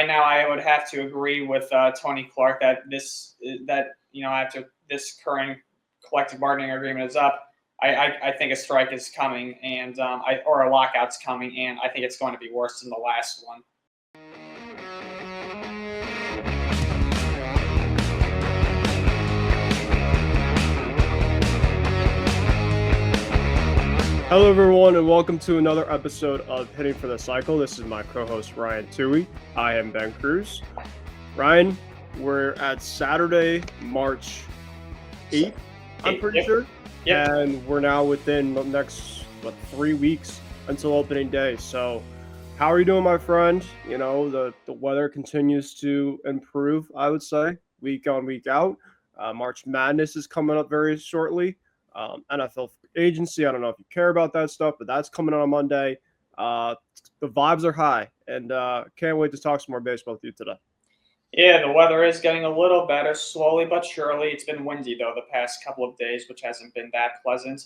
right now I would have to agree with Tony Clark that after this current collective bargaining agreement is up, I think a strike is coming, and or a lockout's coming, and I think it's going to be worse than the last one. Hello, everyone, and welcome to another episode of Hitting for the Cycle. This is my co-host, Ryan Touhey Ben Kruse. Ryan, we're at Saturday, March 8th, I'm pretty sure. Yep. And we're now within the next, 3 weeks until opening day. So how are you doing, my friend? You know, the weather continues to improve, I would say, week on, week out. March Madness is coming up very shortly. NFL agency, I don't know if you care about that stuff, but that's coming on Monday. The vibes are high, and can't wait to talk some more baseball with you today. Yeah, the weather is getting a little better, slowly but surely. It's been windy, though, the past couple of days, which hasn't been that pleasant.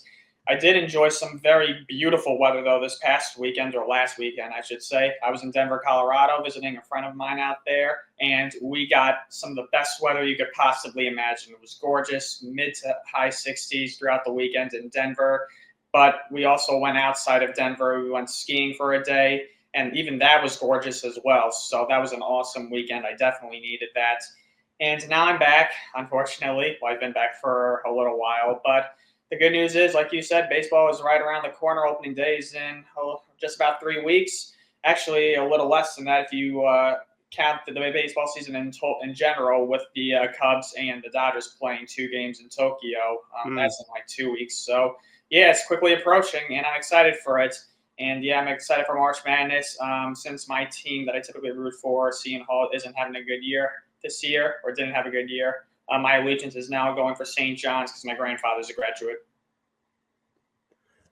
I did enjoy some very beautiful weather, though, this past weekend, or last weekend, I should say. I was in Denver, Colorado, visiting a friend of mine out there, and we got some of the best weather you could possibly imagine. It was gorgeous, mid to high 60s throughout the weekend in Denver, but we also went outside of Denver. We went skiing for a day, and even that was gorgeous as well. So that was an awesome weekend. I definitely needed that. And now I'm back, unfortunately. Well, I've been back for a little while, but the good news is, like you said, baseball is right around the corner. Opening day is in just about 3 weeks. Actually, a little less than that if you count the baseball season in general, with the Cubs and the Dodgers playing 2 games in Tokyo. That's in like 2 weeks. So, yeah, it's quickly approaching, and I'm excited for it. And, yeah, I'm excited for March Madness. Since my team that I typically root for, Seton Hall, isn't having a good year this year, or didn't have a good year, my allegiance is now going for St. John's because my grandfather's a graduate.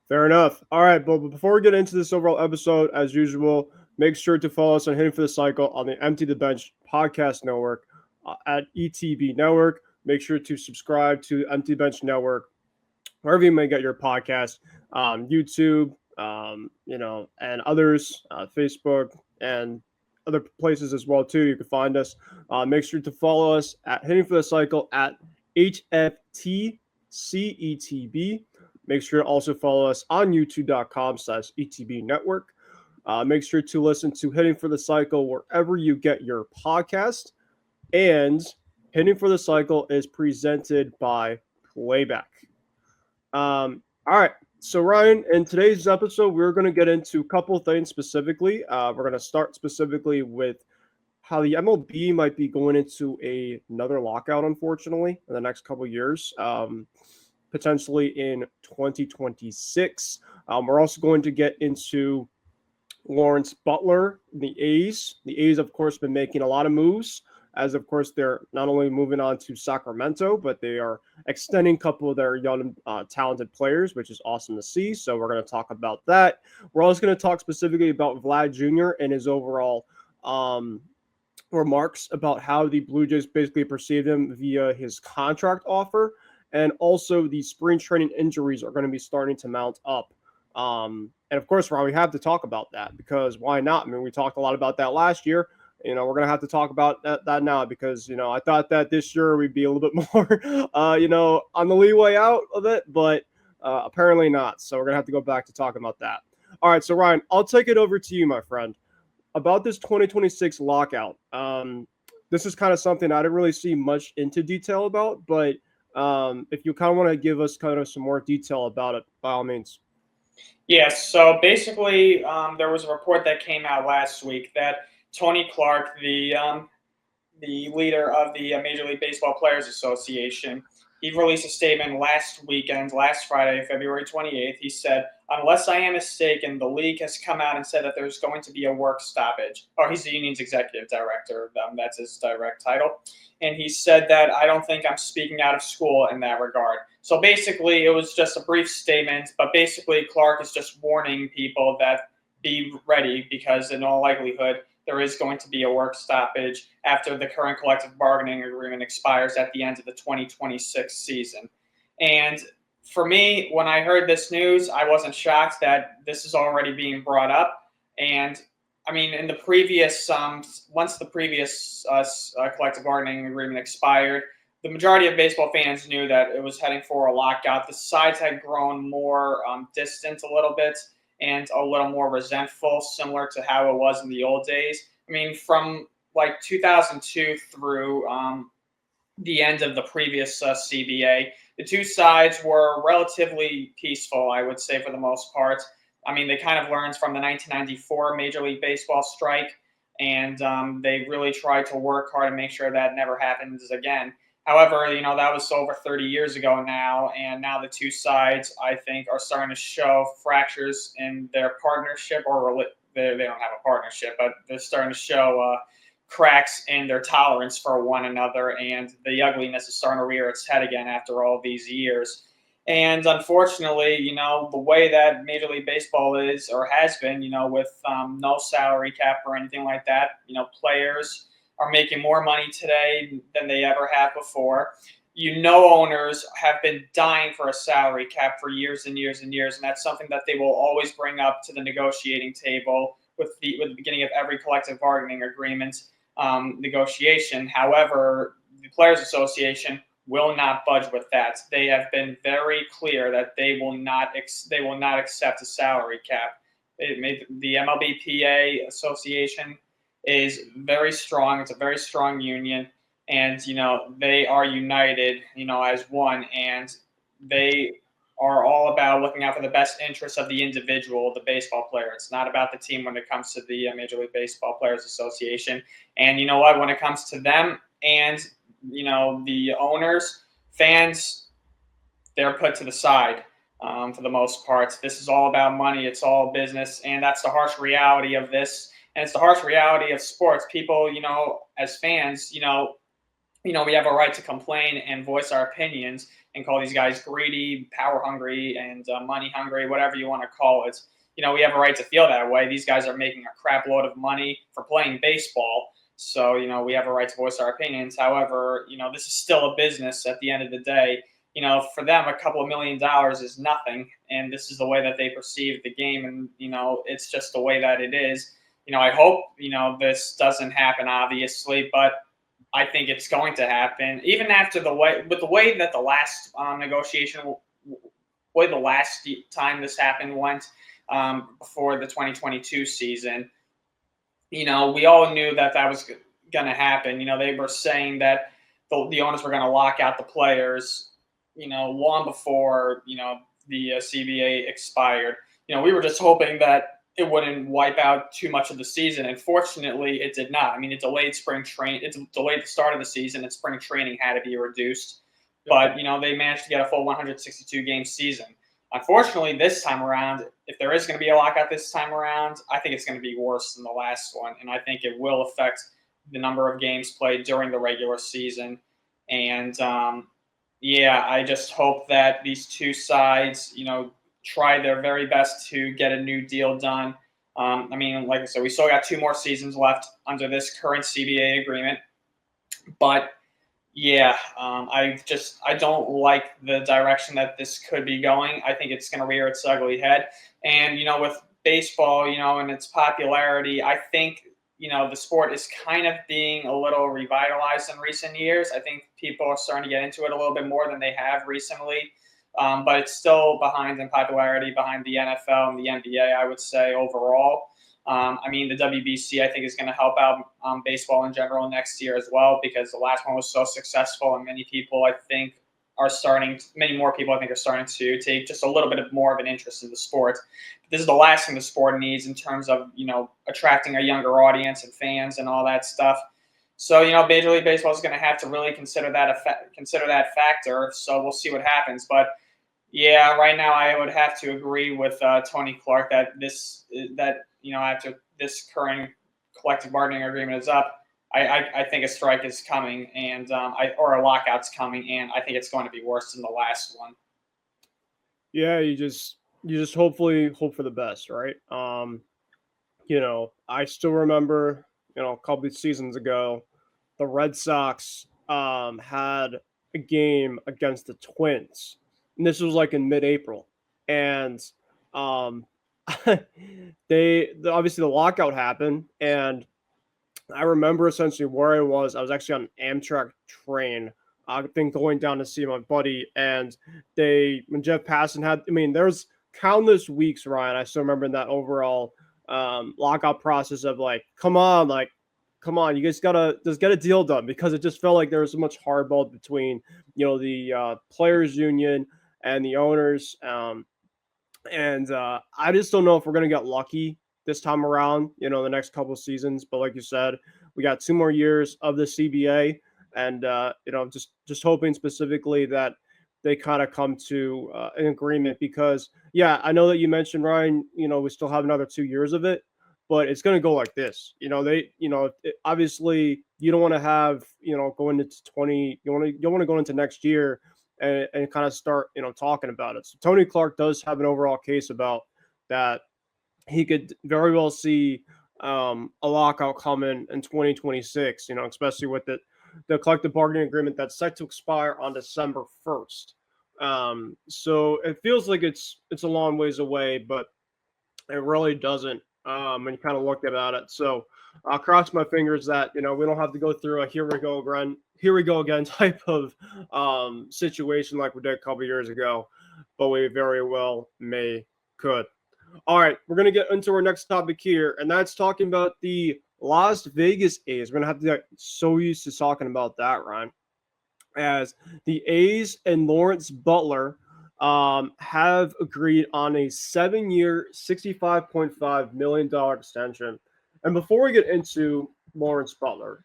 Fair enough. All right, but before we get into this overall episode, as usual, make sure to follow us on Hitting for the Cycle on the Empty the Bench podcast network at ETB Network. Make sure to subscribe to Empty Bench Network wherever you may get your podcast, YouTube, and others, Facebook, and other places as well, too. You can find us. Make sure to follow us at Hitting for the Cycle at HFTC. Make sure to also follow us on youtube.com/ETB Network. Make sure to listen to Hitting for the Cycle wherever you get your podcast. And Hitting for the Cycle is presented by Playback. All right. So, Ryan, in today's episode, we're going to get into a couple things specifically. We're going to start specifically with how the MLB might be going into another lockout, unfortunately, in the next couple of years, potentially in 2026. We're also going to get into Lawrence Butler, the A's. The A's, of course, been making a lot of moves, as, of course, they're not only moving on to Sacramento, but they are extending a couple of their young, talented players, which is awesome to see. So we're going to talk about that. We're also going to talk specifically about Vlad Jr. and his overall remarks about how the Blue Jays basically perceived him via his contract offer. And also the spring training injuries are going to be starting to mount up. And, of course, Ron, we have to talk about that because why not? I mean, we talked a lot about that last year. We're going to have to talk about that now because, I thought that this year we'd be a little bit more, on the leeway out of it, but apparently not. So we're going to have to go back to talking about that. All right, so Ryan, I'll take it over to you, my friend, about this 2026 lockout. This is kind of something I didn't really see much into detail about, but if you kind of want to give us kind of some more detail about it, by all means. Yes, so basically there was a report that came out last week that Tony Clark, the leader of the Major League Baseball Players Association, he released a statement last Friday, February 28th. He said, unless I am mistaken, the league has come out and said that there's going to be a work stoppage. Or he's the union's executive director. That's his direct title. And he said that I don't think I'm speaking out of school in that regard. So basically, it was just a brief statement. But basically, Clark is just warning people that be ready because in all likelihood, there is going to be a work stoppage after the current collective bargaining agreement expires at the end of the 2026 season. And for me, when I heard this news, I wasn't shocked that this is already being brought up. And I mean, in the previous, once the previous collective bargaining agreement expired, the majority of baseball fans knew that it was heading for a lockout. The sides had grown more distant a little bit and a little more resentful, similar to how it was in the old days. I mean, from like 2002 through the end of the previous CBA, the two sides were relatively peaceful, I would say, for the most part. I mean, they kind of learned from the 1994 Major League Baseball strike, and they really tried to work hard to make sure that never happens again. However, that was over 30 years ago now, and now the two sides, I think, are starting to show fractures in their partnership, or they don't have a partnership, but they're starting to show cracks in their tolerance for one another, and the ugliness is starting to rear its head again after all these years. And unfortunately, the way that Major League Baseball is or has been, with no salary cap or anything like that, players are making more money today than they ever have before. Owners have been dying for a salary cap for years and years and years, and that's something that they will always bring up to the negotiating table with the beginning of every collective bargaining agreement negotiation. However, the Players Association will not budge with that. They have been very clear that they will not accept a salary cap. The MLBPA Association is very strong. It's a very strong union, and they are united, as one, and they are all about looking out for the best interests of the individual, the baseball player. It's not about the team when it comes to the Major League Baseball Players Association. And you know what? When it comes to them and the owners, fans, they're put to the side for the most part. This is all about money. It's all business, and that's the harsh reality of this. And it's the harsh reality of sports. People, as fans, we have a right to complain and voice our opinions and call these guys greedy, power hungry, and money hungry, whatever you want to call it. We have a right to feel that way. These guys are making a crap load of money for playing baseball. So, we have a right to voice our opinions. However, this is still a business at the end of the day. For them, a couple of $1 million is nothing. And this is the way that they perceive the game. And, it's just the way that it is. I hope, this doesn't happen, obviously, but I think it's going to happen, even after the way that the last negotiation, way the last time this happened went before the 2022 season. We all knew that was going to happen. They were saying that the owners were going to lock out the players, long before the CBA expired. We were just hoping that it wouldn't wipe out too much of the season. And fortunately, it did not. I mean, it delayed the start of the season, and spring training had to be reduced. But, they managed to get a full 162-game season. Unfortunately, this time around, if there is going to be a lockout this time around, I think it's going to be worse than the last one. And I think it will affect the number of games played during the regular season. And, I just hope that these two sides, try their very best to get a new deal done. I mean, like I said, we still got 2 more seasons left under this current CBA agreement. But I don't like the direction that this could be going. I think it's going to rear its ugly head. And, with baseball, and its popularity, I think, the sport is kind of being a little revitalized in recent years. I think people are starting to get into it a little bit more than they have recently. But it's still behind in popularity behind the NFL and the NBA, I would say, overall. I mean, the WBC, I think, is going to help out baseball in general next year as well, because the last one was so successful, and many more people, I think, are starting to take just a little bit more of an interest in the sport. This is the last thing the sport needs in terms of, attracting a younger audience and fans and all that stuff. So, Major League Baseball is going to have to really consider that factor. So we'll see what happens. But right now I would have to agree with Tony Clark that after this current collective bargaining agreement is up, I think a strike is coming, and or a lockout's coming, and I think it's going to be worse than the last one. Yeah, you just hopefully hope for the best, right? I still remember, a couple of seasons ago, the Red Sox had a game against the Twins, and this was like in mid-April, and Obviously the lockout happened, and I remember essentially where I was. I was actually on an Amtrak train. I think going down to see my buddy, and when Jeff Passan had, I mean, there's countless weeks, Ryan. I still remember that overall lockout process of like, come on, you guys gotta just get a deal done, because it just felt like there was so much hardball between the players union and the owners. And I just don't know if we're going to get lucky this time around, the next couple of seasons. But like you said, we got 2 more years of the CBA, and just hoping specifically that they kind of come to an agreement. Because yeah, I know that you mentioned, Ryan. We still have another 2 years of it, but it's going to go like this. Obviously you don't want to have going into 20. You want to go into next year and kind of start talking about it. So Tony Clark does have an overall case about that. He could very well see a lockout coming in 2026. Especially with the collective bargaining agreement that's set to expire on December 1st. So it feels like it's a long ways away, but it really doesn't. When you kind of look about it. So I'll cross my fingers that we don't have to go through a here we go again type of situation like we did a couple years ago, but we very well could. All right, we're gonna get into our next topic here, and that's talking about the Las Vegas A's. We're gonna have to get so used to talking about that, Ryan, as the A's and Lawrence Butler have agreed on a 7-year, $65.5 million extension. And before we get into Lawrence Butler,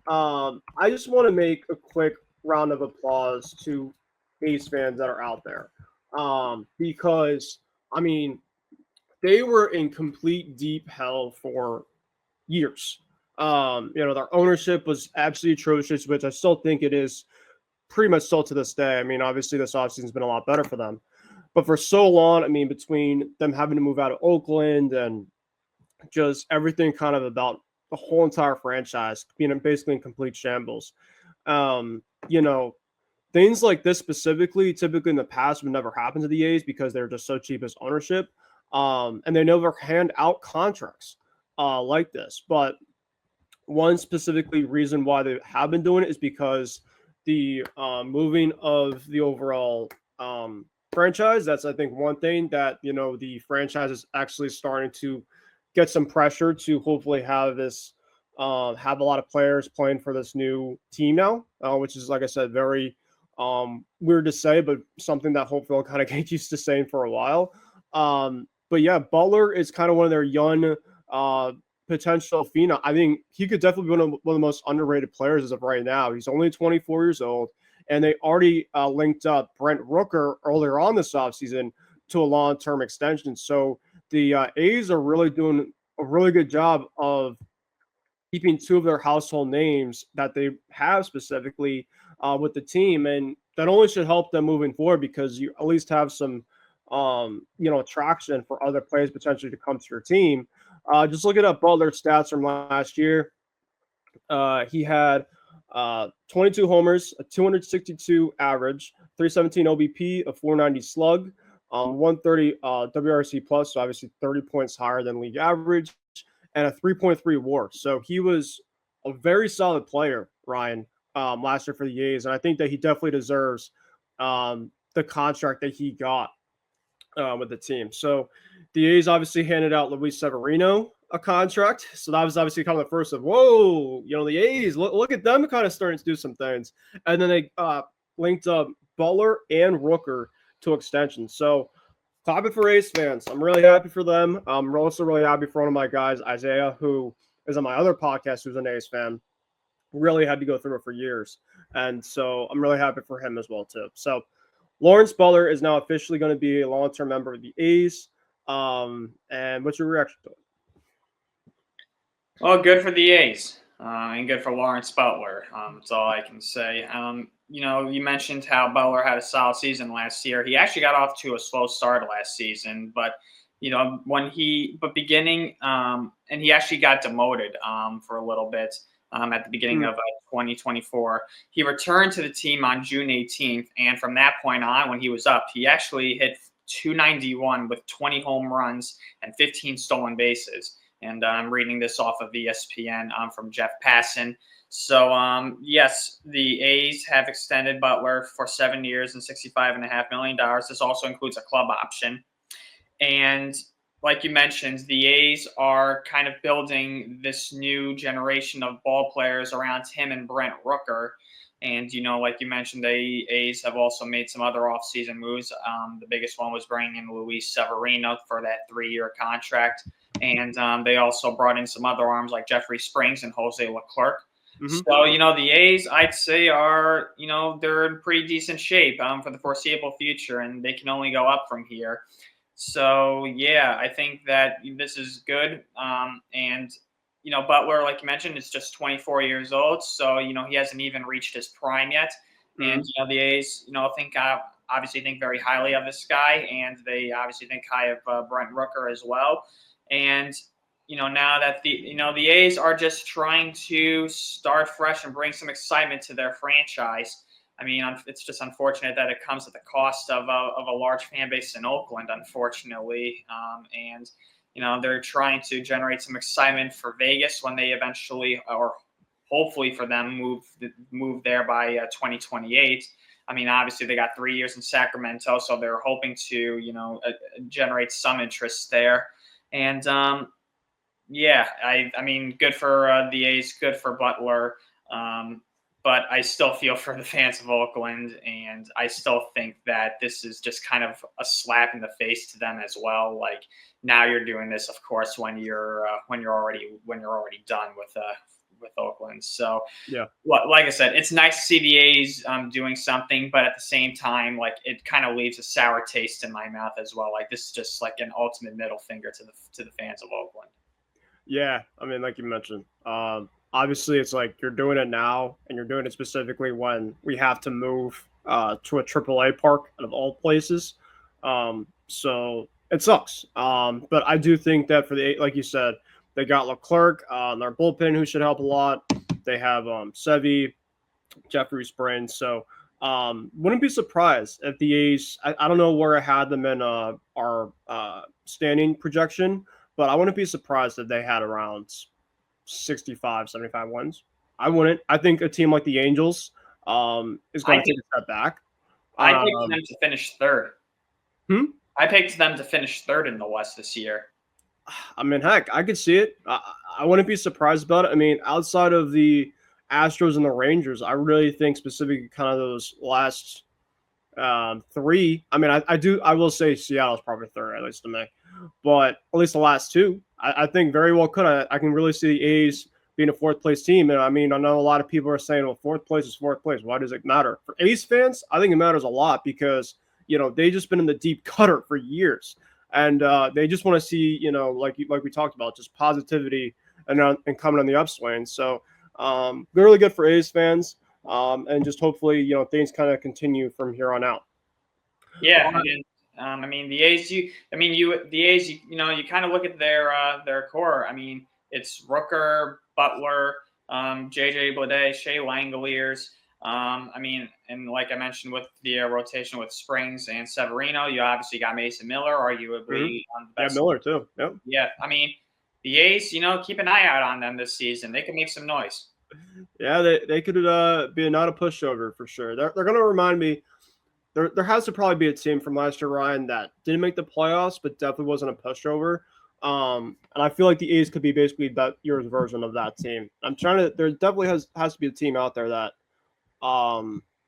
I just want to make a quick round of applause to A's fans that are out there. Because, I mean, they were in complete deep hell for years. Their ownership was absolutely atrocious, which I still think it is pretty much still to this day. I mean, obviously this offseason's been a lot better for them. But for so long, I mean, between them having to move out of Oakland and just everything kind of about the whole entire franchise being basically in complete shambles, um, you know, things like this specifically, typically in the past, would never happen to the A's because they're just so cheap as ownership. And they never hand out contracts like this. But one specifically reason why they have been doing it is because the moving of the overall franchise. That's, I think, one thing that the franchise is actually starting to get some pressure to hopefully have this have a lot of players playing for this new team now, which is, like I said, very weird to say, but something that hopefully I'll kind of get used to saying for a while. But yeah, Butler is kind of one of their young potential phenom. I think he could definitely be one of the most underrated players as of right now. He's only 24 years old, and they already linked up Brent Rooker earlier on this offseason to a long-term extension. So the A's are really doing a really good job of keeping two of their household names that they have specifically with the team, and that only should help them moving forward because you at least have some attraction for other players potentially to come to your team. Just looking at Butler's stats from last year, he had 22 homers, a 262 average, 317 OBP, a 490 slug, 130 WRC plus, so obviously 30 points higher than league average, and a 3.3 WAR. So he was a very solid player, Ryan, last year for the A's, and I think that he definitely deserves the contract that he got with the team. So the A's obviously handed out Luis Severino a contract. So that was obviously kind of the first of, whoa, the A's, look at them kind of starting to do some things. And then they linked up Butler and Rooker to extension. So clap it for A's fans. I'm really happy for them. I'm also really happy for one of my guys, Isaiah, who is on my other podcast, who's an A's fan. Really had to go through it for years. And so I'm really happy for him as well, too. So Lawrence Butler is now officially going to be a long-term member of the A's. And what's your reaction to it? Well, good for the A's and good for Lawrence Butler. That's all I can say. You mentioned how Butler had a solid season last year. He actually got off to a slow start last season, but and he actually got demoted for a little bit at the beginning of 2024. He returned to the team on June 18th, and from that point on, when he was up, he actually hit .291 with 20 home runs and 15 stolen bases. And I'm reading this off of ESPN from Jeff Passan. So, yes, the A's have extended Butler for 7 years and $65.5 million. This also includes a club option. And like you mentioned, the A's are kind of building this new generation of ball players around him and Brent Rooker. And, like you mentioned, the A's have also made some other offseason moves. The biggest one was bringing in Luis Severino for that 3-year contract. And they also brought in some other arms like Jeffrey Springs and Jose Leclerc. Mm-hmm. So, the A's, I'd say, are, they're in pretty decent shape for the foreseeable future, and they can only go up from here. So, yeah, I think that this is good. And Butler, like you mentioned, is just 24 years old. So, he hasn't even reached his prime yet. Mm-hmm. And, the A's, obviously think very highly of this guy. And they obviously think high of Brent Rooker as well. And, now that the A's are just trying to start fresh and bring some excitement to their franchise. I mean, it's just unfortunate that it comes at the cost of a large fan base in Oakland, unfortunately. And, they're trying to generate some excitement for Vegas when they eventually, or hopefully for them, move there by 2028. I mean, obviously they got 3 years in Sacramento, so they're hoping to, generate some interest there. And, yeah, I mean, good for the A's, good for Butler. But I still feel for the fans of Oakland, and I still think that this is just kind of a slap in the face to them as well. Like, now you're doing this, of course, when you're already done with Oakland. So, yeah, like I said, it's nice to see the A's doing something, but at the same time, like, it kind of leaves a sour taste in my mouth as well. Like, this is just like an ultimate middle finger to the fans of Oakland. Yeah, I mean, like you mentioned, obviously it's like you're doing it now, and you're doing it specifically when we have to move to a AAA park out of all places. So it sucks. But I do think that for the, like you said, they got Leclerc, their bullpen, who should help a lot. They have Sevy, Jeffrey Springs. So wouldn't be surprised if the A's, I don't know where I had them in our standing projection, but I wouldn't be surprised if they had around 65, 75 wins. I wouldn't. I think a team like the Angels is going to take a step back. I picked them to finish third. I picked them to finish third in the West this year. I mean, heck, I could see it. I wouldn't be surprised about it. I mean, outside of the Astros and the Rangers, I really think specifically kind of those last three. I mean, I will say Seattle's probably third, at least to me. But at least the last two, I think very well could. I can really see the A's being a fourth place team. And I mean, I know a lot of people are saying, well, fourth place is fourth place. Why does it matter? For A's fans, I think it matters a lot because, they just been in the deep gutter for years. And they just want to see, like we talked about, just positivity and coming on the upswing. So really good for A's fans. And just hopefully, things kind of continue from here on out. Yeah. I mean, the A's. You kind of look at their core. I mean, it's Rooker, Butler, JJ Bleday, Shea Langoliers. I mean, and like I mentioned with the rotation with Springs and Severino, you obviously got Mason Miller, arguably on the best. Yeah, Miller too. Yep. Yeah, I mean, the A's. Keep an eye out on them this season. They can make some noise. Yeah, they could be not a pushover for sure. They're going to remind me. There has to probably be a team from last year, Ryan, that didn't make the playoffs, but definitely wasn't a pushover. And I feel like the A's could be basically that year's version of that team. There definitely has to be a team out there that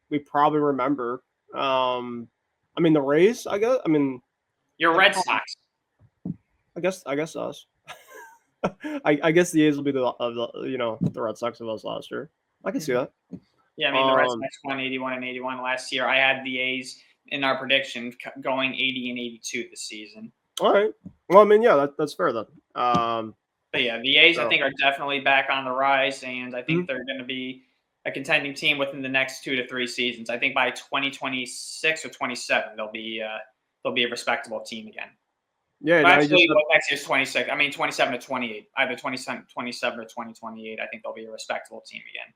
we probably remember. I mean, the Rays, I guess. I mean, your Red Sox. I guess us. I guess the A's will be the Red Sox of us last year. I can see that. Yeah, I mean, the Red Sox won 81 and 81 last year. I had the A's in our prediction going 80 and 82 this season. All right. Well, I mean, yeah, that's fair then. But yeah, the A's, I think, are definitely back on the rise, and I think they're going to be a contending team within the next 2 to 3 seasons. I think by 2026 or 27, they'll be a respectable team again. Yeah, actually, next year's 26. I mean, 27 to 28. Either 27 or 2028. I think they'll be a respectable team again.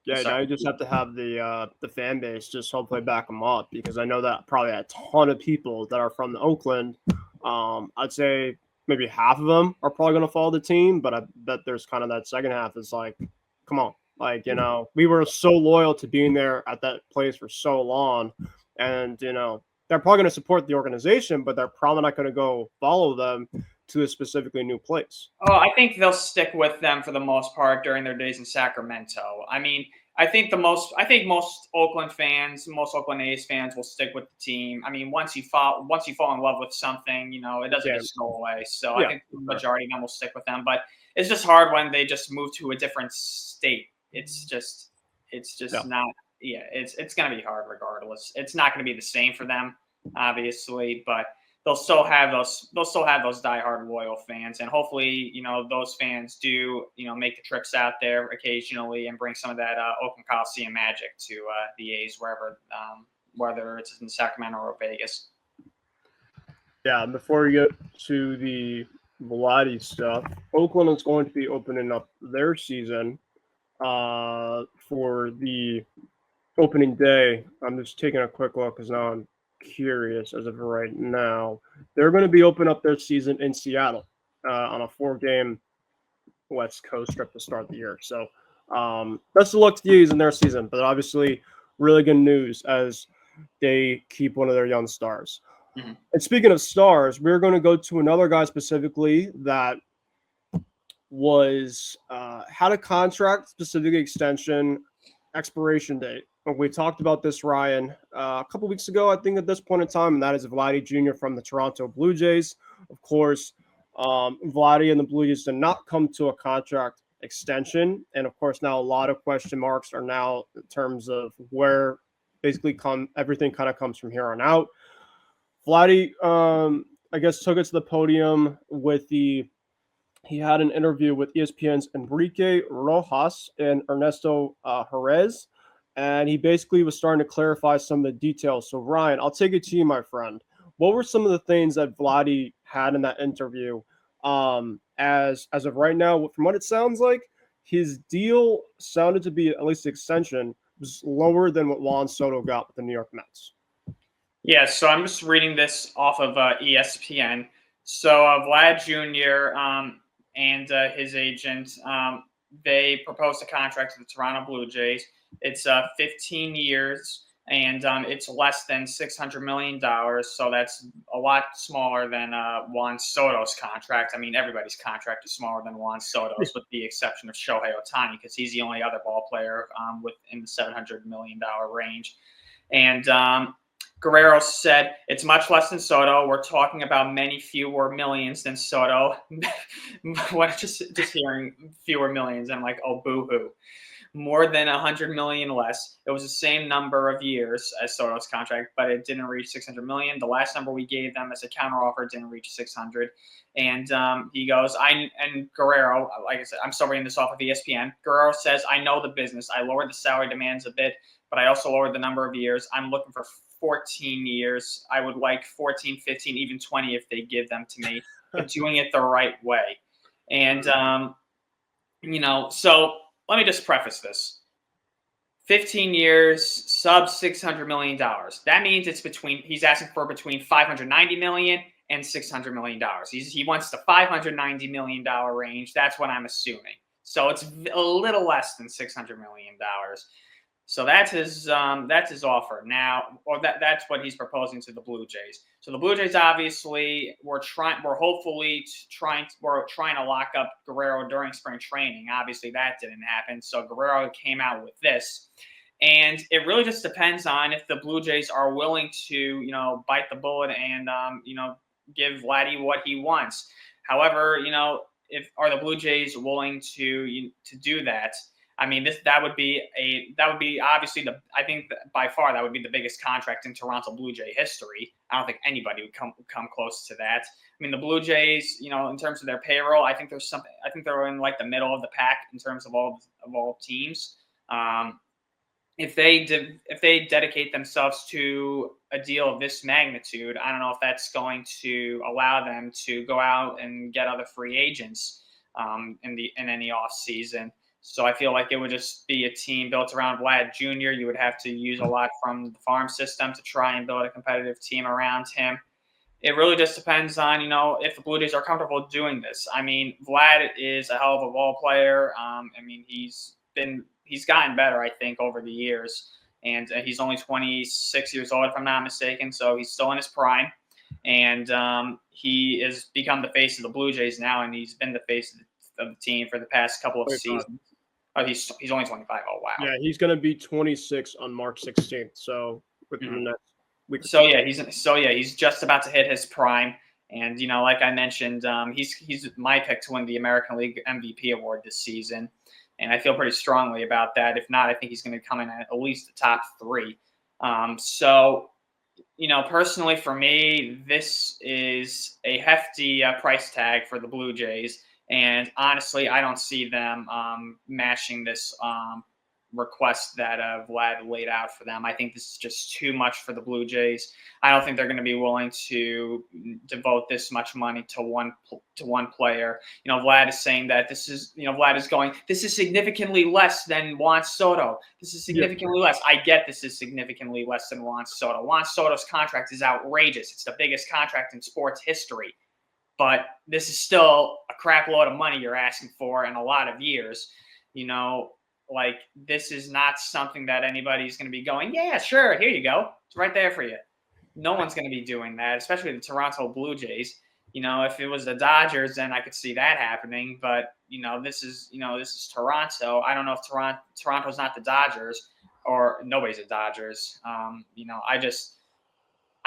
Yeah, now you just have to have the fan base just hopefully back them up, because I know that probably a ton of people that are from the Oakland, I'd say maybe half of them are probably going to follow the team, but I bet there's kind of that second half is like, come on, like, we were so loyal to being there at that place for so long, and they're probably going to support the organization, but they're probably not going to go follow them to a specifically new place. Oh, I think they'll stick with them for the most part during their days in Sacramento. I mean, I think most Oakland fans, most Oakland A's fans will stick with the team. I mean, once you fall in love with something, it doesn't Yeah. just go away. So Yeah, I think the majority of them will stick with them. But it's just hard when they just move to a different state. It's just Yeah. not. Yeah, it's gonna be hard regardless. It's not gonna be the same for them, obviously, but they'll still have those diehard loyal fans, and hopefully those fans do make the trips out there occasionally and bring some of that Oakland Coliseum magic to the A's wherever, whether it's in Sacramento or Vegas. Yeah, and before we get to the Vladi stuff, Oakland is going to be opening up their season for the opening day. I'm just taking a quick look because now I'm curious as of right now. They're going to be opening up their season in Seattle on a 4-game West Coast trip to start the year. So best of luck to the A's in their season, but obviously really good news as they keep one of their young stars. Mm-hmm. And speaking of stars, we're going to go to another guy specifically that was had a contract specific extension expiration date. We talked about this, Ryan, a couple weeks ago, I think, at this point in time, and that is Vlad Jr. from the Toronto Blue Jays. Of course, Vlad and the Blue Jays did not come to a contract extension, and of course, now a lot of question marks are now in terms of where basically everything kind of comes from here on out. Vlad, I guess, took it to the podium with he had an interview with ESPN's Enrique Rojas and Ernesto Jerez, and he basically was starting to clarify some of the details. So, Ryan, I'll take it to you, my friend. What were some of the things that Vladi had in that interview? As of right now, from what it sounds like, his deal sounded to be, at least the extension, was lower than what Juan Soto got with the New York Mets. Yeah, so I'm just reading this off of ESPN. So Vlad Jr. And his agent, they proposed a contract to the Toronto Blue Jays. It's 15 years, and it's less than $600 million. So that's a lot smaller than Juan Soto's contract. I mean, everybody's contract is smaller than Juan Soto's, with the exception of Shohei Ohtani, because he's the only other ball player within the $700 million range. And Guerrero said, it's much less than Soto. We're talking about many fewer millions than Soto. just hearing fewer millions, I'm like, oh, boo-hoo. More than 100 million less. It was the same number of years as Soto's contract, but it didn't reach 600 million. The last number we gave them as a counteroffer didn't reach 600. And he goes, and Guerrero, like I said, I'm still reading this off of ESPN. Guerrero says, I know the business. I lowered the salary demands a bit, but I also lowered the number of years. I'm looking for 14 years. I would like 14, 15, even 20 if they give them to me, but doing it the right way. And, so let me just preface this. 15 years, sub $600 million. That means he's asking for between $590 million and $600 million. He wants the $590 million range. That's what I'm assuming. So it's a little less than $600 million. So that's his offer now, or that's what he's proposing to the Blue Jays. So the Blue Jays, obviously, we're trying to lock up Guerrero during spring training. Obviously, that didn't happen. So Guerrero came out with this, and it really just depends on if the Blue Jays are willing to, bite the bullet and give Vladdy what he wants. However, are the Blue Jays willing to do that? I mean, that would be obviously I think by far that would be the biggest contract in Toronto Blue Jay history. I don't think anybody would come close to that. I mean, the Blue Jays, in terms of their payroll, I think they're in like the middle of the pack in terms of all teams. If they dedicate themselves to a deal of this magnitude, I don't know if that's going to allow them to go out and get other free agents in any off season. So I feel like it would just be a team built around Vlad Jr. You would have to use a lot from the farm system to try and build a competitive team around him. It really just depends on, if the Blue Jays are comfortable doing this. I mean, Vlad is a hell of a ball player. I mean, he's gotten better, I think, over the years. And he's only 26 years old, if I'm not mistaken. So he's still in his prime. And he has become the face of the Blue Jays now, and he's been the face of the team for the past couple of 25. seasons. Oh, he's only 25. Oh, wow. Yeah, he's going to be 26 on March 16th. So within the next week. He's just about to hit his prime. And like I mentioned, he's my pick to win the American League MVP award this season, and I feel pretty strongly about that. If not, I think he's going to come in at least the top 3. Personally for me, this is a hefty price tag for the Blue Jays. And honestly, I don't see them matching this request that Vlad laid out for them. I think this is just too much for the Blue Jays. I don't think they're going to be willing to devote this much money to one player. Vlad is saying that this is significantly less than Juan Soto. This is significantly less. I get this is significantly less than Juan Soto. Juan Soto's contract is outrageous. It's the biggest contract in sports history. But this is still a crap load of money you're asking for in a lot of years. This is not something that anybody's going to be going, yeah, sure, here you go. It's right there for you. No one's going to be doing that, especially the Toronto Blue Jays. If it was the Dodgers, then I could see that happening. But, this is Toronto. I don't know if Toronto's not the Dodgers, or nobody's the Dodgers.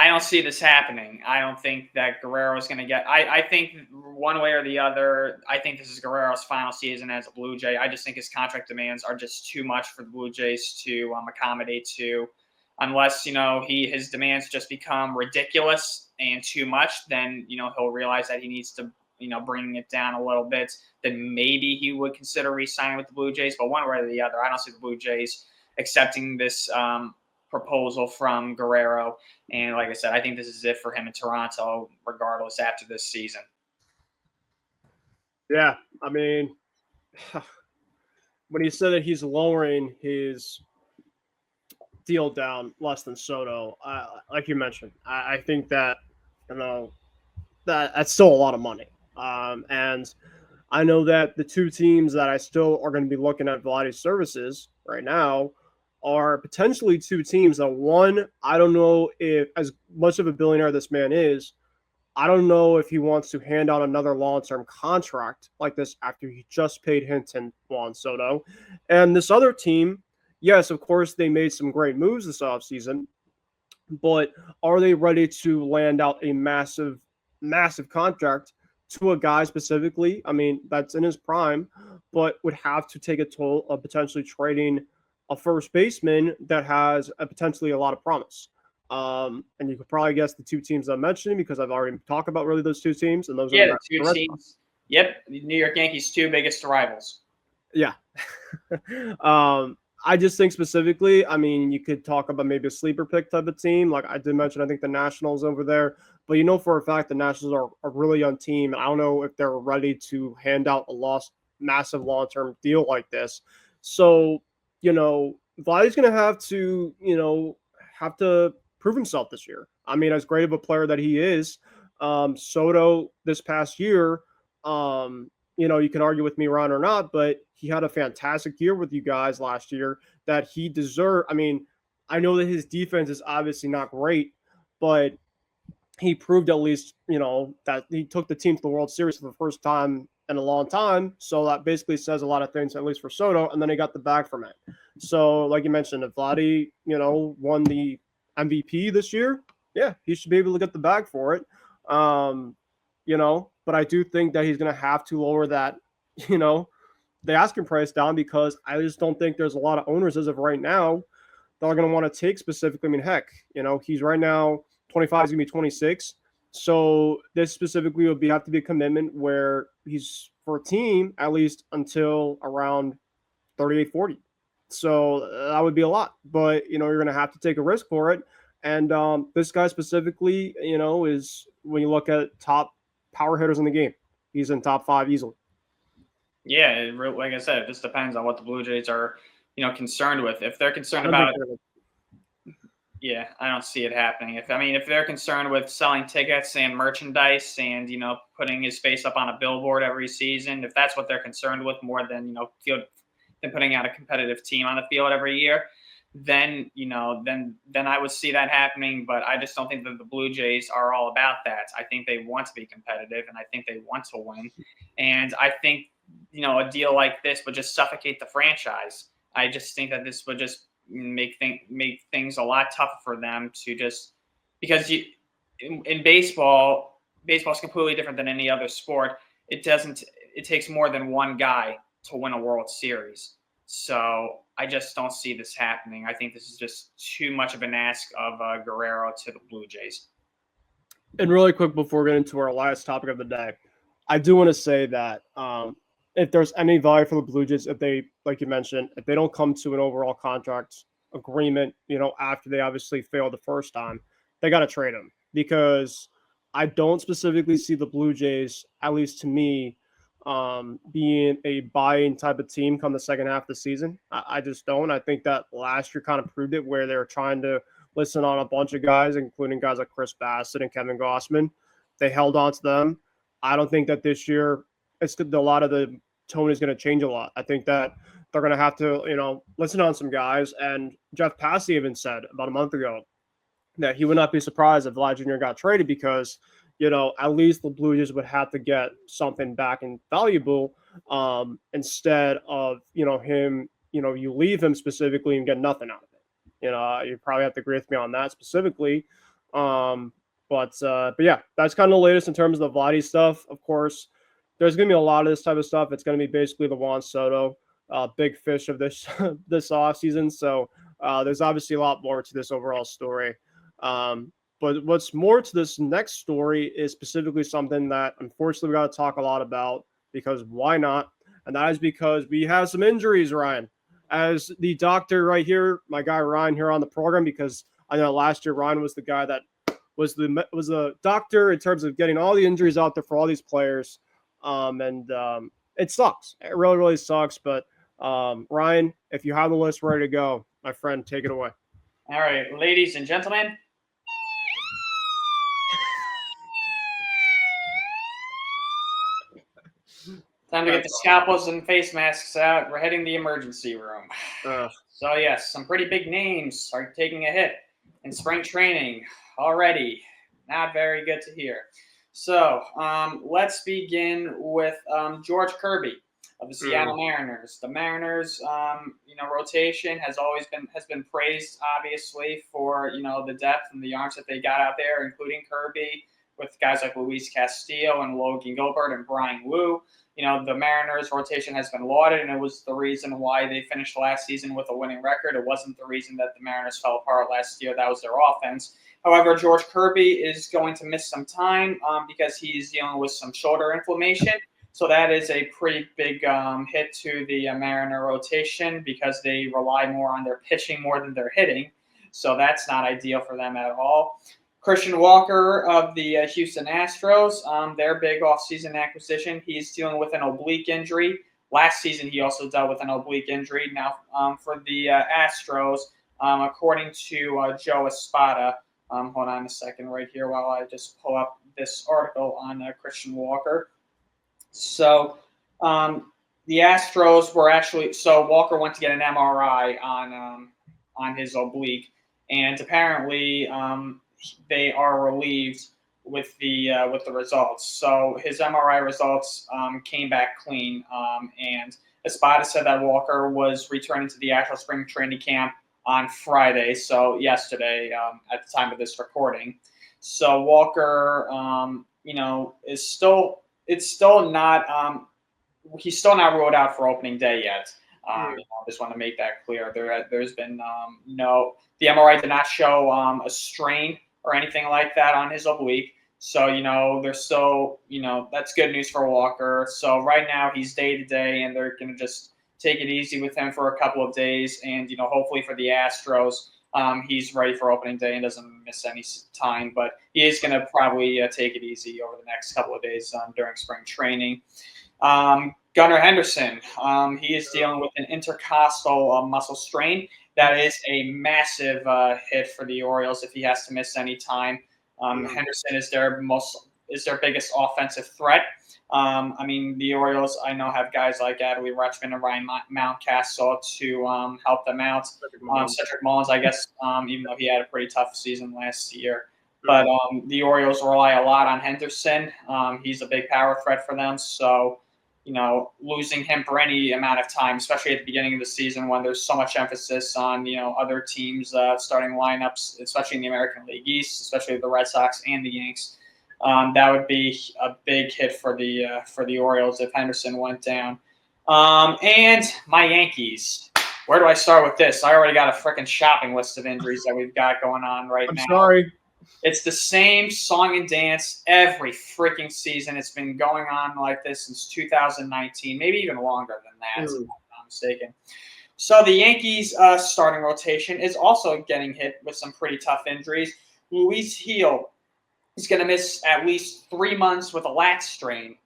I don't see this happening. I don't think that Guerrero is going to get – I think one way or the other, I think this is Guerrero's final season as a Blue Jay. I just think his contract demands are just too much for the Blue Jays to accommodate to. Unless, his demands just become ridiculous and too much, then, he'll realize that he needs to, bring it down a little bit. Then maybe he would consider re-signing with the Blue Jays. But one way or the other, I don't see the Blue Jays accepting this proposal from Guerrero. And like I said, I think this is it for him in Toronto, regardless, after this season. Yeah, I mean, when he said that he's lowering his deal down less than Soto, like you mentioned, I think that, that's still a lot of money. And I know that the two teams that I still are going to be looking at Vladdy's services right now are potentially two teams that, one, I don't know if, as much of a billionaire this man is, I don't know if he wants to hand out another long-term contract like this after he just paid Hinton, Juan Soto. And this other team, yes, of course, they made some great moves this offseason, but are they ready to land out a massive, massive contract to a guy specifically? I mean, that's in his prime, but would have to take a toll of potentially trading a first baseman that has potentially a lot of promise. And you could probably guess the two teams I'm mentioning because I've already talked about really those two teams. And those are the two teams. Yep, the New York Yankees' two biggest rivals. Yeah. I just think specifically, I mean, you could talk about maybe a sleeper pick type of team. Like I did mention, I think the Nationals over there. But for a fact the Nationals are a really young team. And I don't know if they're ready to hand out a massive long-term deal like this. So, Vladdy's going to have to prove himself this year. I mean, as great of a player that he is, Soto this past year, you can argue with me, Ron, or not, but he had a fantastic year with you guys last year that he deserved. I mean, I know that his defense is obviously not great, but he proved at least, that he took the team to the World Series for the first time in a long time. So that basically says a lot of things, at least for Soto, and then he got the bag from it. So like you mentioned, if Vladdy, won the MVP this year, yeah, he should be able to get the bag for it. But I do think that he's going to have to lower that, the asking price down, because I just don't think there's a lot of owners as of right now that are going to want to take specifically. I mean, heck, he's right now 25, he's going to be 26. So this specifically would have to be a commitment where he's for a team at least until around 38, 40. So that would be a lot, but you're going to have to take a risk for it. And this guy specifically, is when you look at top power hitters in the game, he's in top 5 easily. Yeah, like I said, it just depends on what the Blue Jays are, concerned with. If they're concerned about, yeah, I don't see it happening. If they're concerned with selling tickets and merchandise and putting his face up on a billboard every season, if that's what they're concerned with more than than putting out a competitive team on the field every year, then then I would see that happening. But I just don't think that the Blue Jays are all about that. I think they want to be competitive, and I think they want to win. And I think a deal like this would just suffocate the franchise. I just think that this would just make things a lot tougher for them to just because in baseball's completely different than any other sport. It takes more than one guy to win a World Series. So I just don't see this happening. I think this is just too much of an ask of Guerrero to the Blue Jays. And really quick before we get into our last topic of the day, I do want to say that if there's any value for the Blue Jays, if they, like you mentioned, if they don't come to an overall contract agreement, after they obviously failed the first time, they got to trade him because I don't specifically see the Blue Jays, at least to me, being a buying type of team come the second half of the season. I just don't. I think that last year kind of proved it where they were trying to listen on a bunch of guys, including guys like Chris Bassett and Kevin Gossman. They held on to them. I don't think that this year a lot of the tone is going to change a lot. I think that they're going to have to, listen on some guys. And Jeff Passy even said about a month ago that he would not be surprised if Vlad Jr. got traded because, at least the Blue Jays would have to get something back and valuable instead of, him, you leave him specifically and get nothing out of it. You probably have to agree with me on that specifically. But yeah, that's kind of the latest in terms of the Vladdy stuff. Of course, there's going to be a lot of this type of stuff. It's going to be basically the Juan Soto big fish of this this offseason. So there's obviously a lot more to this overall story. But what's more to this next story is specifically something that unfortunately we got to talk a lot about because why not? And that is because we have some injuries, Ryan. As the doctor right here, my guy Ryan here on the program, because I know last year Ryan was the guy that was the doctor in terms of getting all the injuries out there for all these players. It sucks. It really, really sucks. But Ryan, if you have the list ready to go, my friend, take it away. All right, ladies and gentlemen. Time to get the scalpels and face masks out. We're heading the emergency room. So yes, some pretty big names are taking a hit in spring training already. Not very good to hear. So let's begin with George Kirby of the Seattle Mariners. The Mariners, rotation has been praised obviously for the depth and the arms that they got out there, including Kirby with guys like Luis Castillo and Logan Gilbert and Brian Wu. The Mariners rotation has been lauded, and it was the reason why they finished last season with a winning record. It wasn't the reason that the Mariners fell apart last year. That was their offense. However, George Kirby is going to miss some time because he's dealing with some shoulder inflammation. So that is a pretty big hit to the Mariner rotation because they rely more on their pitching more than their hitting. So that's not ideal for them at all. Christian Walker of the Houston Astros, their big offseason acquisition. He's dealing with an oblique injury. Last season, he also dealt with an oblique injury. Now, for the Astros, according to Joe Espada, hold on a second right here while I just pull up this article on Christian Walker. So the Astros were Walker went to get an MRI on his oblique, and apparently they are relieved with the results. So his MRI results came back clean, and Espada said that Walker was returning to the actual spring training camp on Friday, so yesterday at the time of this recording. So Walker, is still not he's still not ruled out for opening day yet. I just want to make that clear. There's been the MRI did not show a strain or anything like that on his oblique. So, there's still, that's good news for Walker. So right now he's day to day, and they're going to just take it easy with him for a couple of days. And, hopefully for the Astros, he's ready for opening day and doesn't miss any time. But he is going to probably take it easy over the next couple of days during spring training. Gunnar Henderson. He is dealing with an intercostal muscle strain. That is a massive hit for the Orioles if he has to miss any time. Henderson is their biggest offensive threat. I mean, the Orioles, I know, have guys like Adley Rutschman and Ryan Mountcastle to help them out. Cedric Mullins, I guess, even though he had a pretty tough season last year. But the Orioles rely a lot on Henderson. He's a big power threat for them. So, losing him for any amount of time, especially at the beginning of the season when there's so much emphasis on, other teams starting lineups, especially in the American League East, especially the Red Sox and the Yanks. That would be a big hit for the Orioles if Henderson went down. And my Yankees. Where do I start with this? I already got a freaking shopping list of injuries that we've got going on right now. I'm sorry. It's the same song and dance every freaking season. It's been going on like this since 2019, maybe even longer than that, if I'm not mistaken. So the Yankees' starting rotation is also getting hit with some pretty tough injuries. Luis Gil is going to miss at least 3 months with a lat strain.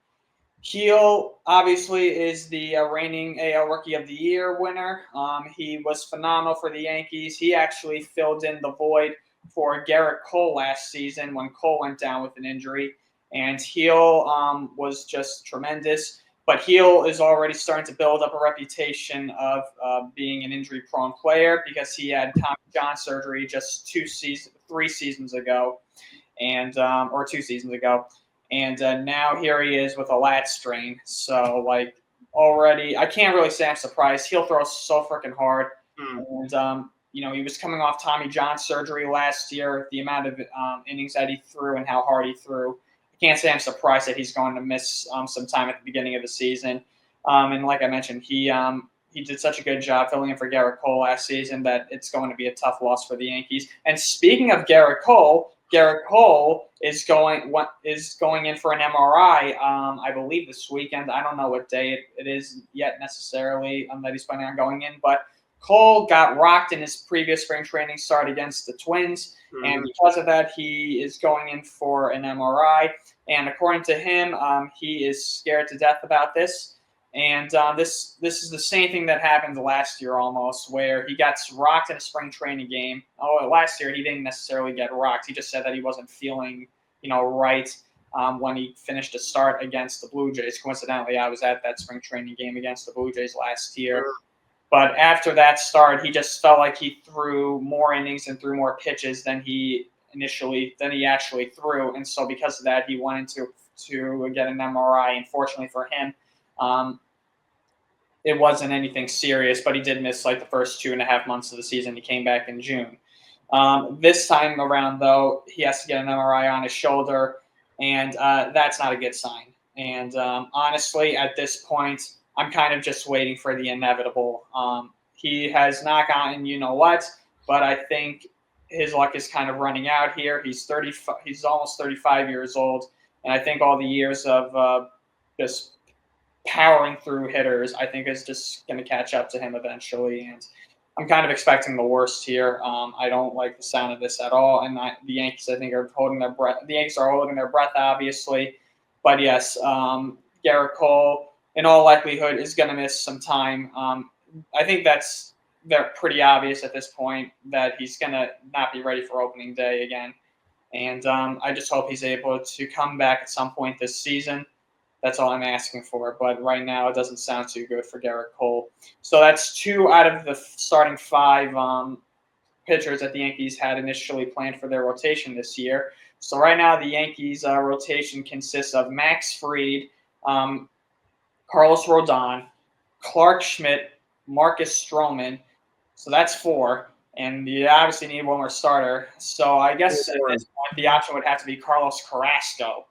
Gil obviously is the reigning AL Rookie of the Year winner. He was phenomenal for the Yankees. He actually filled in the void for Garrett Cole last season when Cole went down with an injury, and Gil was just tremendous. But Gil is already starting to build up a reputation of being an injury-prone player because he had Tommy John surgery just 3 seasons ago, or 2 seasons ago, and now here he is with a lat strain. So already, I can't really say I'm surprised. Gil throws so freaking hard, and he was coming off Tommy John surgery last year. The amount of innings that he threw and how hard he threw, I can't say I'm surprised that he's going to miss some time at the beginning of the season. And like I mentioned, he did such a good job filling in for Garrett Cole last season that it's going to be a tough loss for the Yankees. And speaking of Garrett Cole is going in for an MRI, I believe this weekend. I don't know what day it is yet necessarily that he's planning on going in, but Cole got rocked in his previous spring training start against the Twins, and because of that, he is going in for an MRI. And according to him, he is scared to death about this. And this is the same thing that happened last year almost, where he got rocked in a spring training game. Oh, last year he didn't necessarily get rocked. He just said that he wasn't feeling, right when he finished a start against the Blue Jays. Coincidentally, I was at that spring training game against the Blue Jays last year. But after that start, he just felt like he threw more innings and threw more pitches than he actually threw. And so because of that, he went to get an MRI. Unfortunately for him, it wasn't anything serious, but he did miss the first 2.5 months of the season. He came back in June. This time around, though, he has to get an MRI on his shoulder, and that's not a good sign. And honestly, at this point, I'm kind of just waiting for the inevitable. He has not gotten you-know-what, but I think his luck is kind of running out here. He's almost 35 years old, and I think all the years of just powering through hitters, I think, is just going to catch up to him eventually. And I'm kind of expecting the worst here. I don't like the sound of this at all. And the Yankees, I think, are holding their breath. The Yankees are holding their breath, obviously. But yes, Garrett Cole, in all likelihood, is going to miss some time. I think they're pretty obvious at this point that he's going to not be ready for opening day again. And I just hope he's able to come back at some point this season. That's all I'm asking for. But right now, it doesn't sound too good for Garrett Cole. So that's 2 out of the starting 5 pitchers that the Yankees had initially planned for their rotation this year. So right now, the Yankees' rotation consists of Max Fried, Carlos Rodon, Clark Schmidt, Marcus Stroman. So that's 4. And you obviously need one more starter. So I guess at this point, the option would have to be Carlos Carrasco.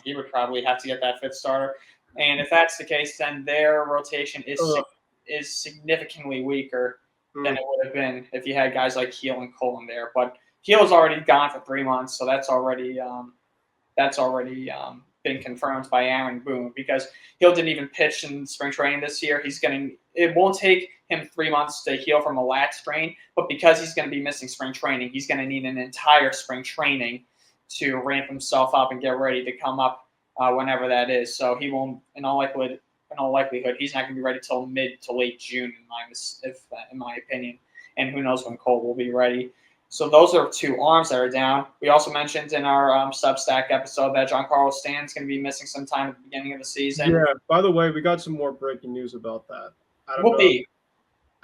He would probably have to get that 5th starter. And if that's the case, then their rotation is significantly weaker than it would have been if you had guys like Gil and Cole in there. But Gil's already gone for 3 months, so that's already been confirmed by Aaron Boone, because Gil didn't even pitch in spring training this year. It won't take him 3 months to heal from a lat strain, but because he's going to be missing spring training, he's going to need an entire spring training to ramp himself up and get ready to come up whenever that is. So he won't, in all likelihood, in all likelihood, he's not going to be ready till mid to late June, in my opinion. And who knows when Cole will be ready. So those are two arms that are down. We also mentioned in our Substack episode that Giancarlo Stanton's going to be missing some time at the beginning of the season. Yeah. By the way, we got some more breaking news about that. I don't know. Whoopee.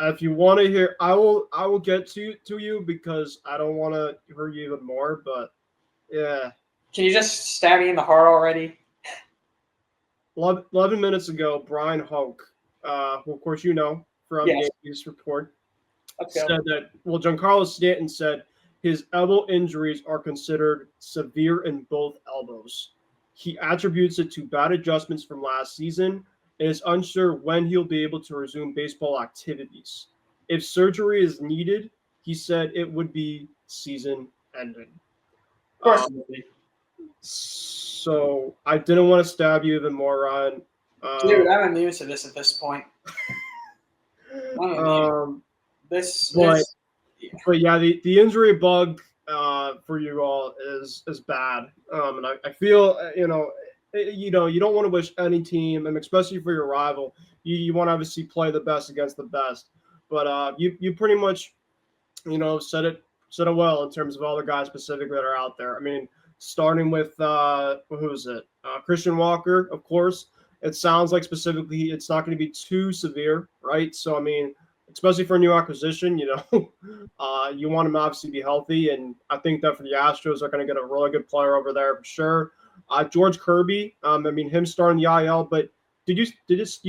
If you want to hear, I will get to you because I don't want to hurt you even more. But yeah, Can you just stab me in the heart already? 11 minutes ago, Brian Hoke, who of course you know from Yes. Yankees Report, Okay. said that, Giancarlo Stanton said his elbow injuries are considered severe in both elbows. He attributes it to bad adjustments from last season and is unsure when he'll be able to resume baseball activities. If surgery is needed, he said it would be season ending. Of course. It would be. So I didn't want to stab you even more, Ryan. Dude, I'm immune to this at this point. But yeah, the injury bug for you all is bad, and I feel you don't want to wish any team, and especially for your rival, you want to obviously play the best against the best. But you pretty much said it well in terms of all the guys specifically that are out there. I mean, starting with who is it? Christian Walker, of course. It sounds like specifically it's not going to be too severe, right? So I mean, especially for a new acquisition, you want him to obviously be healthy, and I think that for the Astros, they're going to get a really good player over there for sure. George Kirby, I mean, him starting the IL, but did you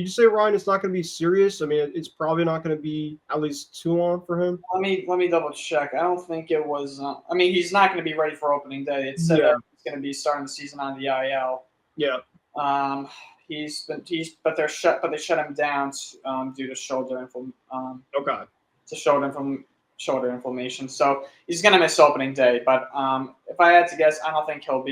say, Ryan, it's not going to be serious? I mean, it's probably not going to be at least too long for him. Let me double check. I don't think it was. I mean, he's not going to be ready for opening day. It said that he's going to be starting the season on the IL. Yeah. But they shut him down due to shoulder inflammation. So he's gonna miss opening day. But if I had to guess, I don't think he'll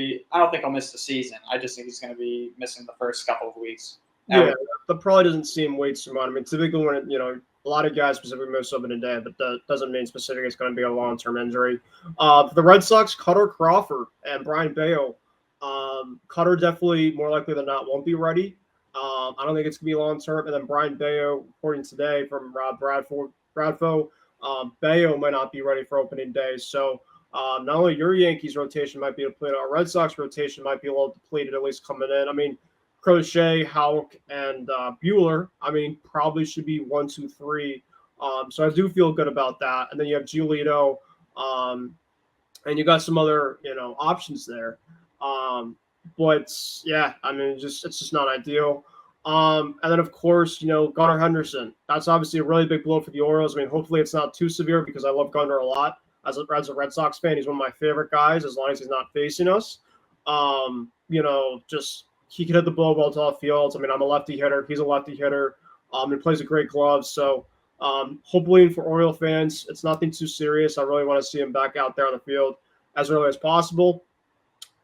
miss the season. I just think he's gonna be missing the first couple of weeks. Yeah, that probably doesn't seem way too much. I mean, typically when a lot of guys specifically miss opening day, but that doesn't mean specifically it's going to be a long-term injury. For the Red Sox, Cutter Crawford and Brian Bayo. Cutter definitely more likely than not won't be ready. I don't think it's going to be long term. And then Brian Bayo, according today from Rob Bradfo, Bayo might not be ready for opening day. So not only your Yankees rotation might be depleted, our Red Sox rotation might be a little depleted, at least coming in. I mean, Crochet, Houck, and Bueller, I mean, probably should be 1, 2, 3. So I do feel good about that. And then you have Giolito, and you got some other options there. But yeah, I mean, it's just not ideal. And then of course, Gunnar Henderson. That's obviously a really big blow for the Orioles. I mean, hopefully it's not too severe because I love Gunnar a lot. As a Red Sox fan, he's one of my favorite guys as long as he's not facing us. Just he can hit the ball well to all fields. I mean, I'm a lefty hitter. He's a lefty hitter. He plays a great glove. So hopefully for Oriole fans, it's nothing too serious. I really want to see him back out there on the field as early as possible.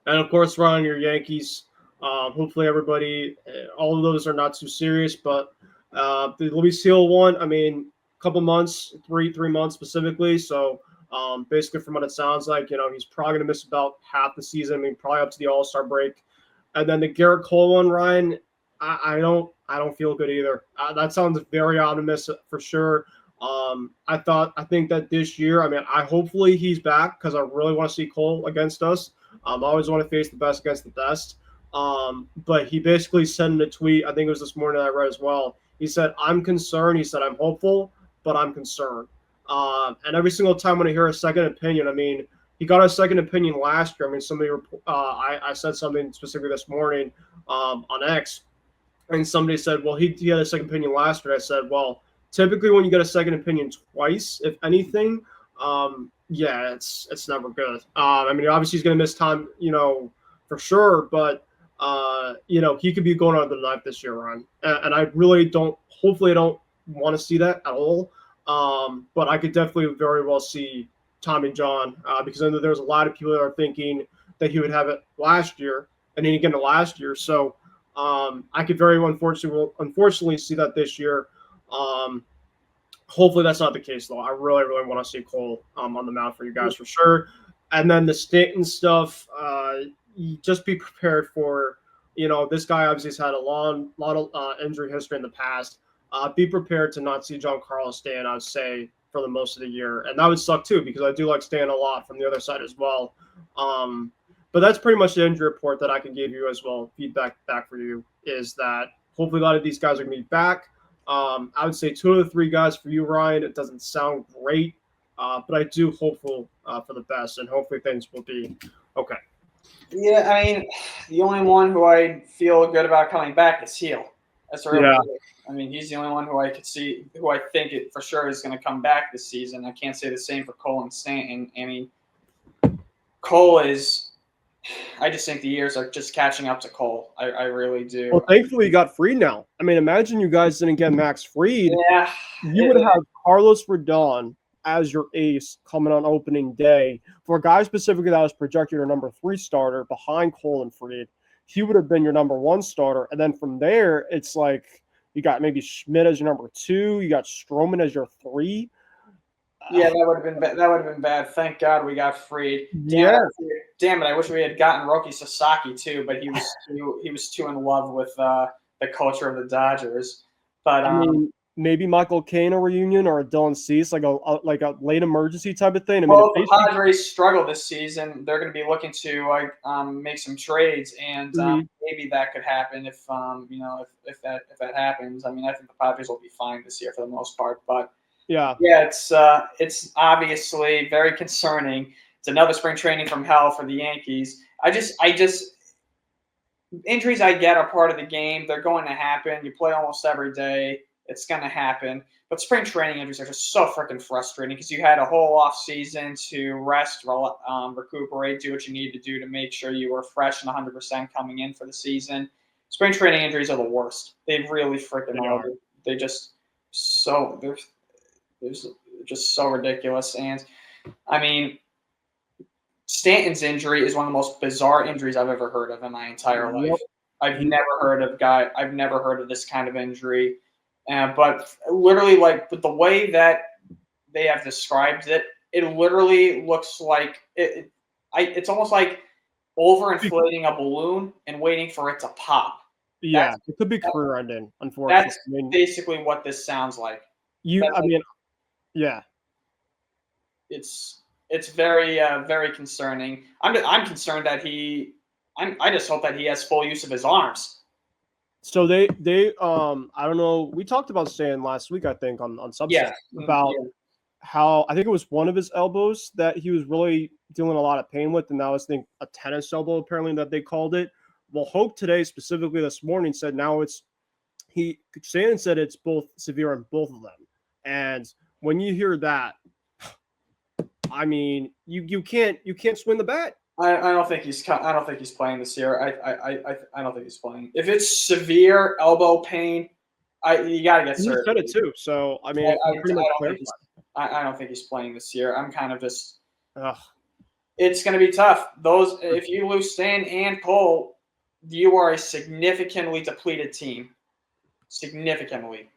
And of course, Ryan, your Yankees. Hopefully, everybody, all of those are not too serious. But the Luis Hill one, I mean, a couple months, three months specifically. So basically, from what it sounds like, he's probably going to miss about half the season. I mean, probably up to the All-Star break. And then the Garrett Cole one, Ryan, I don't feel good either. That sounds very optimistic for sure. I think that this year, I mean, hopefully he's back because I really want to see Cole against us. I always want to face the best against the best. But he basically said in a tweet, I think it was this morning I read as well. He said, "I'm concerned." He said, "I'm hopeful, but I'm concerned." And every single time when I hear a second opinion, I mean, he got a second opinion last year. I mean, I said something specifically this morning on X, and somebody said, "Well, he had a second opinion last year." I said, "Well, typically when you get a second opinion twice, if anything, yeah, it's never good." I mean, obviously he's going to miss time, for sure, but he could be going on the knife this year, Ron. And I really don't. Hopefully, I don't want to see that at all. But I could definitely very well see Tommy John because I know there's a lot of people that are thinking that he would have it last year and then again last year. So I could very unfortunately see that this year. Hopefully that's not the case though. I really, really want to see Cole on the mound for you guys for sure. And then the Stanton stuff, just be prepared for, this guy obviously has had a lot of injury history in the past. Be prepared to not see Giancarlo Stanton, I would say, for the most of the year. And that would suck too, because I do like Stanton a lot from the other side as well. But that's pretty much the injury report that I can give you as well. Feedback back for you is that hopefully a lot of these guys are going to be back. I would say 2 of the 3 guys for you, Ryan. It doesn't sound great, but I do hopeful for the best, and hopefully things will be okay. Yeah, I mean, the only one who I feel good about coming back is Heel. That's really it. I mean, he's the only one who I could see, who I think it for sure is going to come back this season. I can't say the same for Cole and Stanton. I mean, Cole is – I just think the years are just catching up to Cole. I really do. Well, thankfully he got Fried now. I mean, imagine you guys didn't get Max Fried. Yeah. You would have Carlos Rodon as your ace coming on opening day. For a guy specifically that was projected your number 3 starter behind Cole and Fried, he would have been your number 1 starter. And then from there, it's like you got maybe Schmidt as your number 2. You got Stroman as your 3. Yeah, that would have been bad. Thank God we got Fried. Damn it! I wish we had gotten Roki Sasaki too, but he was too in love with the culture of the Dodgers. But I mean, maybe Michael Caine a reunion or a Dylan Cease, like a late emergency type of thing. I mean, well, if the Padres struggle this season, they're going to be looking to make some trades, and maybe that could happen if that happens. I mean, I think the Padres will be fine this year for the most part, but. Yeah, it's obviously very concerning. It's another spring training from hell for the Yankees. I just injuries I get are part of the game. They're going to happen. You play almost every day. It's going to happen. But spring training injuries are just so freaking frustrating because you had a whole off season to rest, recuperate, do what you need to do to make sure you were fresh and 100% coming in for the season. Spring training injuries are the worst. They really freaking are. They just they're just so ridiculous. And, I mean, Stanton's injury is one of the most bizarre injuries I've ever heard of in my entire life. I've never heard of this kind of injury. But literally, with the way that they have described it, it literally looks like it's almost like overinflating a balloon and waiting for it to pop. Yeah, it could be career-ending, unfortunately. That's basically what this sounds like. Yeah, it's very very concerning. I'm concerned that I just hope that he has full use of his arms. So they I don't know. We talked about Stan last week, I think, on Substack about how I think it was one of his elbows that he was really dealing a lot of pain with, and that was a tennis elbow apparently that they called it. Well, Hope today specifically this morning said now Stan said it's both severe on both of them, and when you hear that, I mean, you can't swing the bat. I don't think he's playing this year. I don't think he's playing. If it's severe elbow pain, you got to get surgery. You said it too. So I mean, I don't think he's playing this year. I'm kind of just. It's going to be tough. If you lose Stan and Cole, you are a significantly depleted team. Significantly.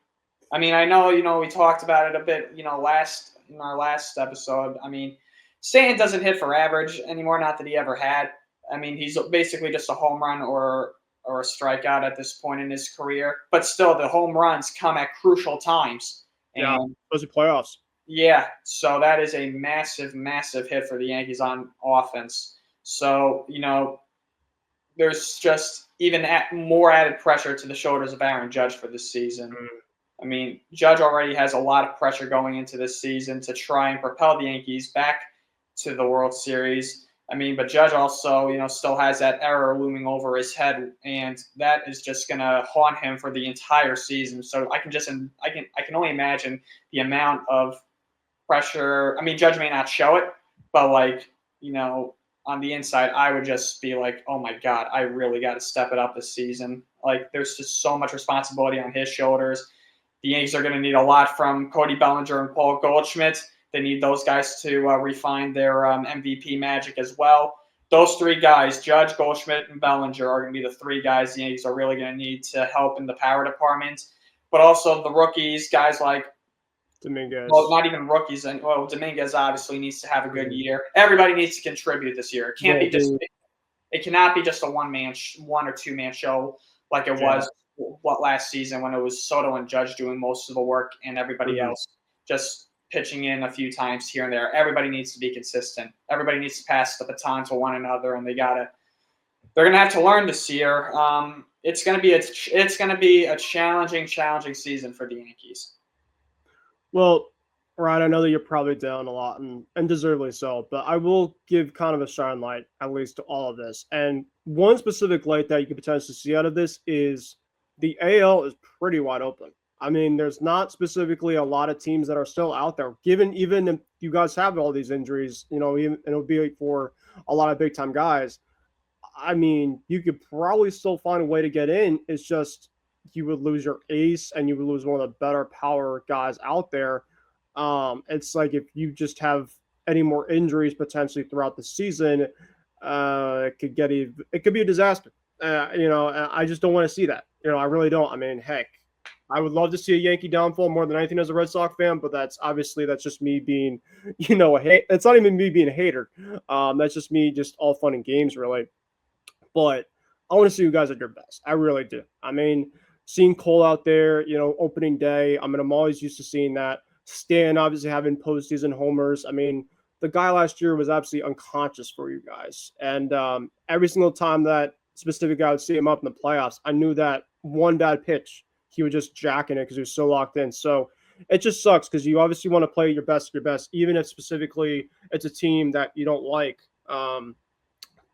I mean, I know, we talked about it a bit, in our last episode. I mean, Stanton doesn't hit for average anymore, not that he ever had. I mean, he's basically just a home run or a strikeout at this point in his career. But still, the home runs come at crucial times. And, those are playoffs. Yeah, so that is a massive, massive hit for the Yankees on offense. So, there's just even more added pressure to the shoulders of Aaron Judge for this season. I mean, Judge already has a lot of pressure going into this season to try and propel the Yankees back to the World Series. I mean, but Judge also, still has that error looming over his head, and that is just going to haunt him for the entire season. So I can only imagine the amount of pressure. I mean, Judge may not show it, but on the inside, I would just be like, oh my God, I really got to step it up this season. There's just so much responsibility on his shoulders. The Yankees are going to need a lot from Cody Bellinger and Paul Goldschmidt. They need those guys to refine their MVP magic as well. Those 3 guys, Judge, Goldschmidt, and Bellinger, are going to be the 3 guys the Yankees are really going to need to help in the power department. But also the rookies, guys like Dominguez. Well, not even rookies. Dominguez obviously needs to have a good year. Everybody needs to contribute this year. It can't be just It cannot be just a one or two man show like it was last season when it was Soto and Judge doing most of the work and everybody else just pitching in a few times here and there. Everybody needs to be consistent. Everybody needs to pass the baton to one another, and they're gonna have to learn this year. It's gonna be a challenging season for the Yankees. Well, Ryan, I know that you're probably down a lot, and deservedly so, but I will give kind of a shine light, at least, to all of this. And one specific light that you could potentially see out of this is the AL is pretty wide open. I mean, there's not specifically a lot of teams that are still out there, even if you guys have all these injuries, and it'll be for a lot of big time guys. I mean, you could probably still find a way to get in. It's just you would lose your ace and you would lose one of the better power guys out there. It's like if you just have any more injuries potentially throughout the season, it could be a disaster. I just don't want to see that. I really don't. I mean, heck, I would love to see a Yankee downfall more than anything as a Red Sox fan, but that's just me being, it's not even me being a hater. That's just me, just all fun and games, really. But I want to see you guys at your best. I really do. I mean, seeing Cole out there, opening day. I mean, I'm always used to seeing that. Stan obviously having postseason homers. I mean, the guy last year was absolutely unconscious for you guys. And every single time that specific guy would see him up in the playoffs, I knew that one bad pitch, he was just jacking it because he was so locked in. So it just sucks because you obviously want to play your best, even if specifically it's a team that you don't like.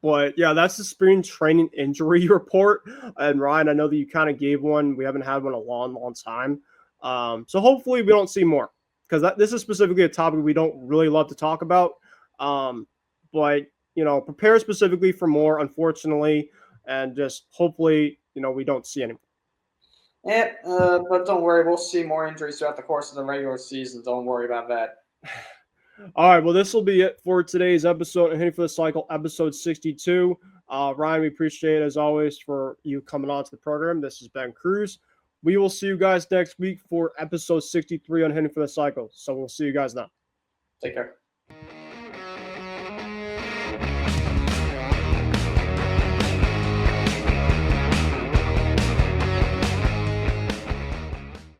But yeah, that's the spring training injury report. And Ryan, I know that you kind of gave one. We haven't had one in a long, long time. So hopefully we don't see more because this is specifically a topic we don't really love to talk about. But prepare specifically for more, unfortunately, and just hopefully, we don't see any. Yeah, but don't worry, we'll see more injuries throughout the course of the regular season. Don't worry about that. All right, well, this will be it for today's episode of Hitting for the Cycle, episode 62. Ryan, we appreciate it, as always, for you coming on to the program. This is Ben Kruse. We will see you guys next week for episode 63 on Hitting for the Cycle. So we'll see you guys then. Take care.